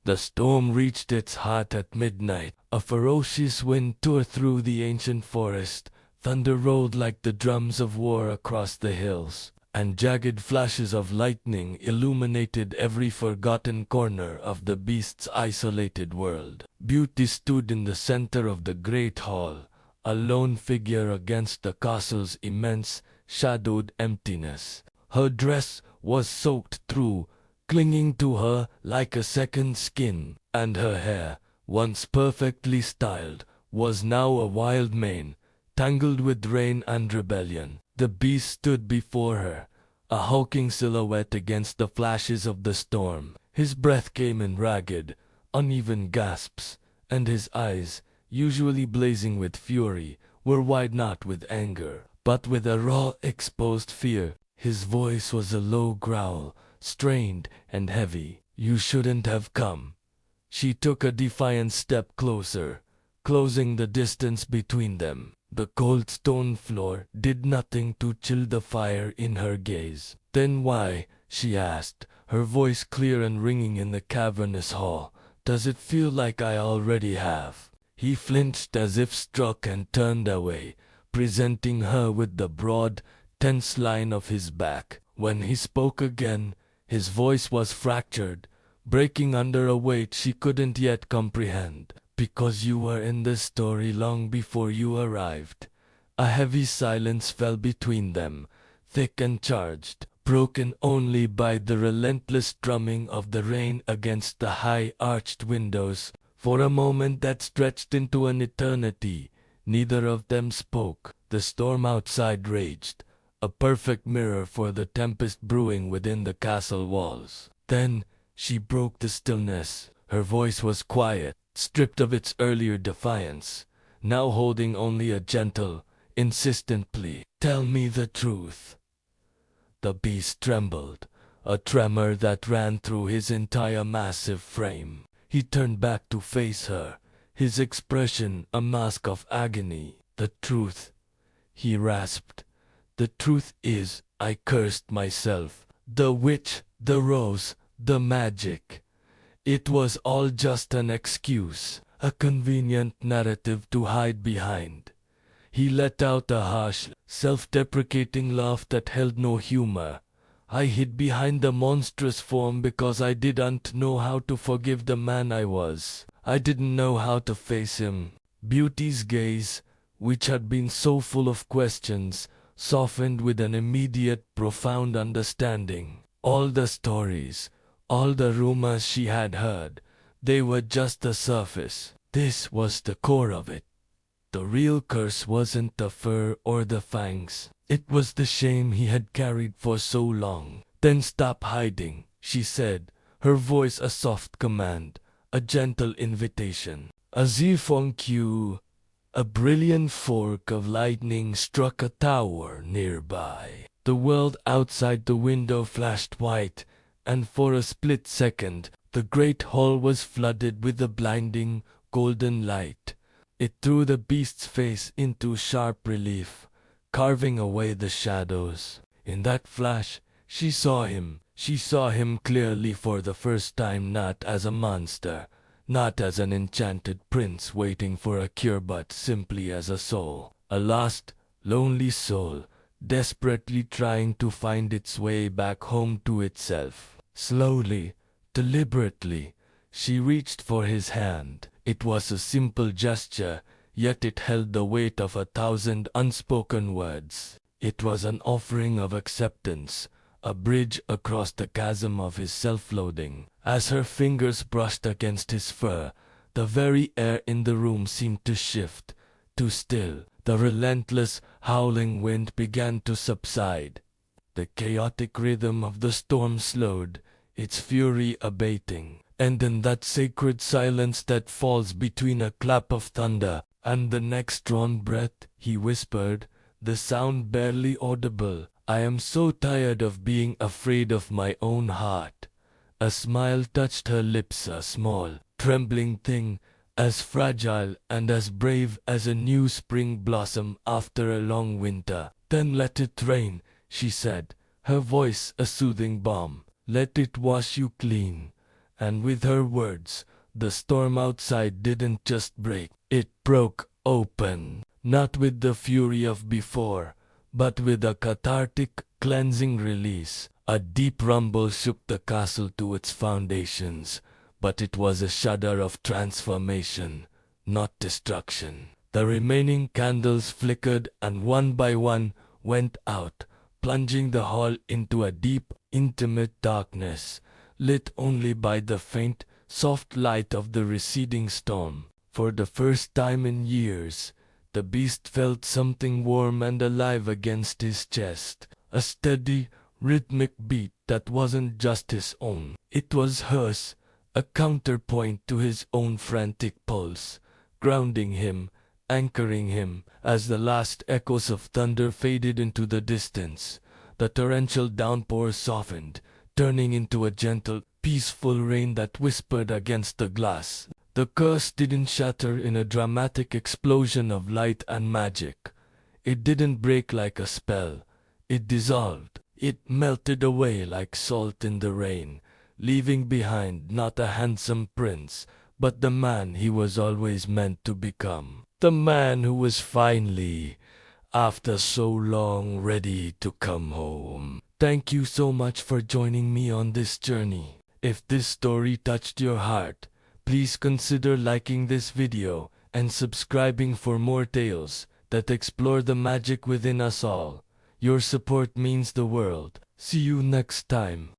The storm reached its height at midnight. A ferocious wind tore through the ancient forest. Thunder rolled like the drums of war across the hills, and jagged flashes of lightning illuminated every forgotten corner of the beast's isolated world. Beauty stood in the center of the great hall, a lone figure against the castle's immense, shadowed emptiness. Her dress was soaked through, clinging to her like a second skin, and her hair, once perfectly styled, was now a wild mane, tangled with rain and rebellion. The beast stood before her, a hulking silhouette against the flashes of the storm. His breath came in ragged, uneven gasps, and his eyes, usually blazing with fury, were wide not with anger, but with a raw, exposed fear. His voice was a low growl, strained and heavy. "You shouldn't have come." She took a defiant step closer, closing the distance between them. The cold stone floor did nothing to chill the fire in her gaze. "Then why," she asked, her voice clear and ringing in the cavernous hall, "does it feel like I already have?" He flinched as if struck and turned away, presenting her with the broad, tense line of his back. When he spoke again, his voice was fractured, breaking under a weight she couldn't yet comprehend. "Because you were in the story long before you arrived." A heavy silence fell between them, thick and charged, broken only by the relentless drumming of the rain against the high arched windows. For a moment that stretched into an eternity, neither of them spoke. The storm outside raged, a perfect mirror for the tempest brewing within the castle walls. Then she broke the stillness. Her voice was quiet, stripped of its earlier defiance, now holding only a gentle, insistent plea. "Tell me the truth." The beast trembled, a tremor that ran through his entire massive frame. He turned back to face her, his expression a mask of agony. "The truth," he rasped. "The truth is, I cursed myself. The witch, the rose, the magic. It was all just an excuse, a convenient narrative to hide behind." He let out a harsh, self-deprecating laugh that held no humor. "I hid behind the monstrous form because I didn't know how to forgive the man I was. I didn't know how to face him." Beauty's gaze, which had been so full of questions, softened with an immediate, profound understanding. All the stories, all the rumors she had heard, they were just the surface. This was the core of it. The real curse wasn't the fur or the fangs. It was the shame he had carried for so long. "Then stop hiding," she said, her voice a soft command, a gentle invitation. As if on cue, a brilliant fork of lightning struck a tower nearby. The world outside the window flashed white, and for a split second, the great hall was flooded with a blinding, golden light. It threw the beast's face into sharp relief, carving away the shadows. In that flash, she saw him. She saw him clearly for the first time, not as a monster, not as an enchanted prince waiting for a cure, but simply as a soul. A lost, lonely soul, desperately trying to find its way back home to itself. Slowly, deliberately, she reached for his hand. It was a simple gesture, yet it held the weight of 1,000 unspoken words. It was an offering of acceptance, a bridge across the chasm of his self-loathing. As her fingers brushed against his fur, the very air in the room seemed to shift, to still. The relentless, howling wind began to subside. The chaotic rhythm of the storm slowed, its fury abating. And in that sacred silence that falls between a clap of thunder and the next drawn breath, he whispered, the sound barely audible, "I am so tired of being afraid of my own heart." A smile touched her lips, a small, trembling thing, as fragile and as brave as a new spring blossom after a long winter. "Then let it rain," she said, her voice a soothing balm. "Let it wash you clean, And with her words, the storm outside didn't just break, it broke open. Not with the fury of before, but with a cathartic, cleansing release. A deep rumble shook the castle to its foundations, but it was a shudder of transformation, not destruction. The remaining candles flickered and one by one went out, plunging the hall into a deep, intimate darkness, lit only by the faint, soft light of the receding storm. For the first time in years, the beast felt something warm and alive against his chest, a steady, rhythmic beat that wasn't just his own. It was hers, a counterpoint to his own frantic pulse, grounding him, anchoring him. As the last echoes of thunder faded into the distance, the torrential downpour softened, turning into a gentle, peaceful rain that whispered against the glass. The curse didn't shatter in a dramatic explosion of light and magic. It didn't break like a spell. It dissolved. It melted away like salt in the rain, leaving behind not a handsome prince, but the man he was always meant to become. The man who was finally, after so long, ready to come home. Thank you so much for joining me on this journey. If this story touched your heart, please consider liking this video and subscribing for more tales that explore the magic within us all. Your support means the world. See you next time.